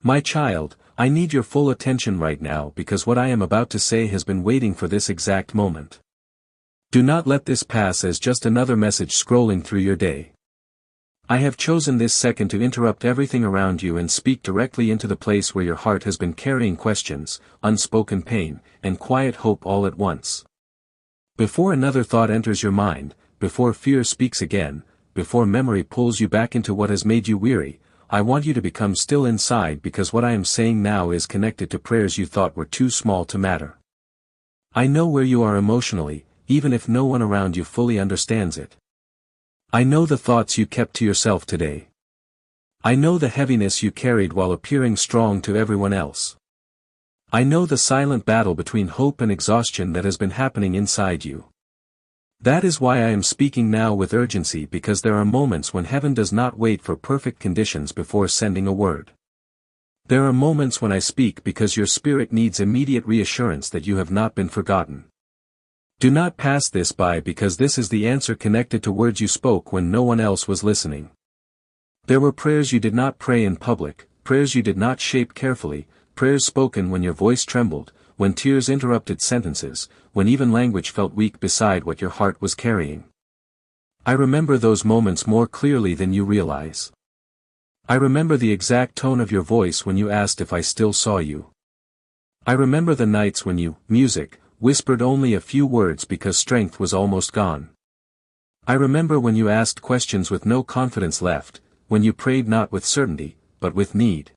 My child, I need your full attention right now because what I am about to say has been waiting for this exact moment. Do not let this pass as just another message scrolling through your day. I have chosen this second to interrupt everything around you and speak directly into the place where your heart has been carrying questions, unspoken pain, and quiet hope all at once. Before another thought enters your mind, before fear speaks again, before memory pulls you back into what has made you weary, I want you to become still inside because what I am saying now is connected to prayers you thought were too small to matter. I know where you are emotionally, even if no one around you fully understands it. I know the thoughts you kept to yourself today. I know the heaviness you carried while appearing strong to everyone else. I know the silent battle between hope and exhaustion that has been happening inside you. That is why I am speaking now with urgency, because there are moments when heaven does not wait for perfect conditions before sending a word. There are moments when I speak because your spirit needs immediate reassurance that you have not been forgotten. Do not pass this by because this is the answer connected to words you spoke when no one else was listening. There were prayers you did not pray in public, prayers you did not shape carefully, prayers spoken when your voice trembled, when tears interrupted sentences, when even language felt weak beside what your heart was carrying. I remember those moments more clearly than you realize. I remember the exact tone of your voice when you asked if I still saw you. I remember the nights when you, music, whispered only a few words because strength was almost gone. I remember when you asked questions with no confidence left, when you prayed not with certainty, but with need.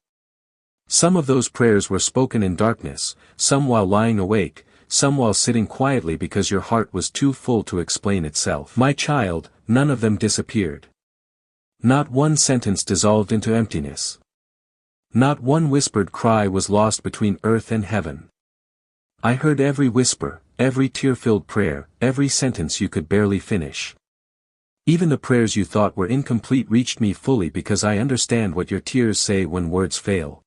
Some of those prayers were spoken in darkness, some while lying awake, some while sitting quietly because your heart was too full to explain itself. My child, none of them disappeared. Not one sentence dissolved into emptiness. Not one whispered cry was lost between earth and heaven. I heard every whisper, every tear-filled prayer, every sentence you could barely finish. Even the prayers you thought were incomplete reached me fully because I understand what your tears say when words fail.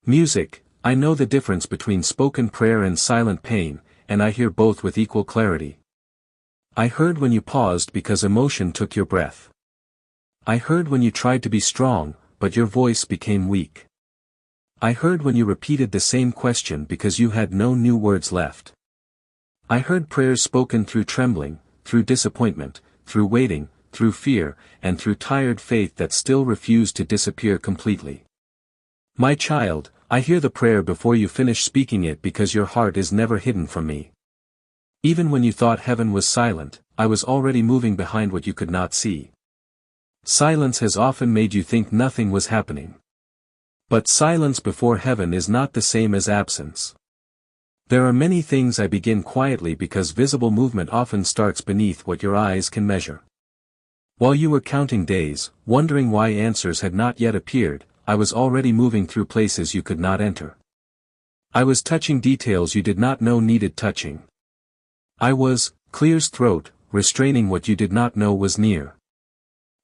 Music, I know the difference between spoken prayer and silent pain, and I hear both with equal clarity. I heard when you paused because emotion took your breath. I heard when you tried to be strong, but your voice became weak. I heard when you repeated the same question because you had no new words left. I heard prayers spoken through trembling, through disappointment, through waiting, through fear, and through tired faith that still refused to disappear completely. My child, I hear the prayer before you finish speaking it because your heart is never hidden from me. Even when you thought heaven was silent, I was already moving behind what you could not see. Silence has often made you think nothing was happening. But silence before heaven is not the same as absence. There are many things I begin quietly because visible movement often starts beneath what your eyes can measure. While you were counting days, wondering why answers had not yet appeared, I was already moving through places you could not enter. I was touching details you did not know needed touching. I was, clear's throat, restraining what you did not know was near.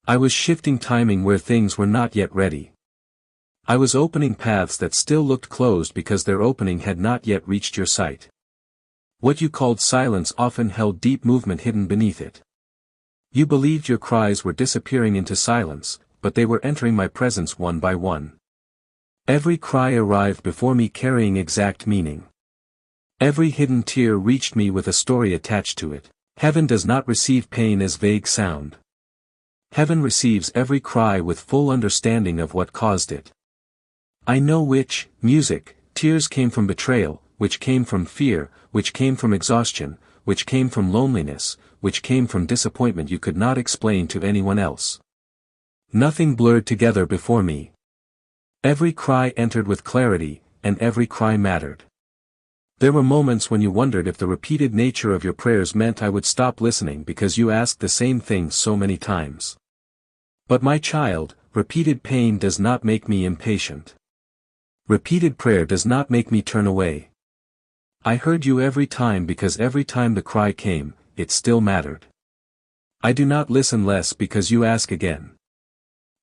I was shifting timing where things were not yet ready. I was opening paths that still looked closed because their opening had not yet reached your sight. What you called silence often held deep movement hidden beneath it. You believed your cries were disappearing into silence, but they were entering my presence one by one. Every cry arrived before me carrying exact meaning. Every hidden tear reached me with a story attached to it. Heaven does not receive pain as vague sound. Heaven receives every cry with full understanding of what caused it. I know which, music, tears came from betrayal, which came from fear, which came from exhaustion, which came from loneliness, which came from disappointment you could not explain to anyone else. Nothing blurred together before me. Every cry entered with clarity, and every cry mattered. There were moments when you wondered if the repeated nature of your prayers meant I would stop listening because you asked the same thing so many times. But my child, repeated pain does not make me impatient. Repeated prayer does not make me turn away. I heard you every time because every time the cry came, it still mattered. I do not listen less because you ask again.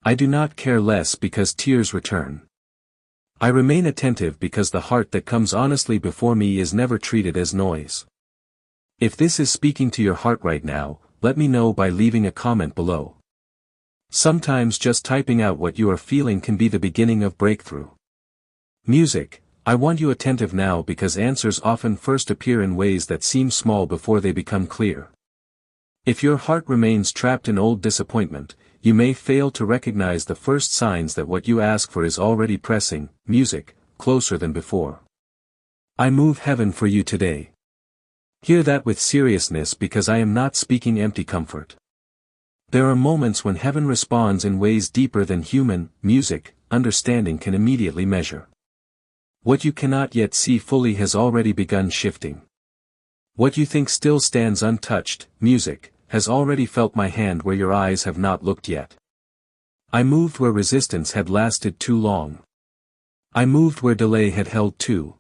I do not care less because tears return. I remain attentive because the heart that comes honestly before me is never treated as noise. If this is speaking to your heart right now, let me know by leaving a comment below. Sometimes just typing out what you are feeling can be the beginning of breakthrough. Music, I want you attentive now because answers often first appear in ways that seem small before they become clear. If your heart remains trapped in old disappointment, you may fail to recognize the first signs that what you ask for is already pressing, music, closer than before. I move heaven for you today. Hear that with seriousness because I am not speaking empty comfort. There are moments when heaven responds in ways deeper than human, music, understanding can immediately measure. What you cannot yet see fully has already begun shifting. What you think still stands untouched, music, has already felt my hand where your eyes have not looked yet. I moved where resistance had lasted too long. I moved where delay had held too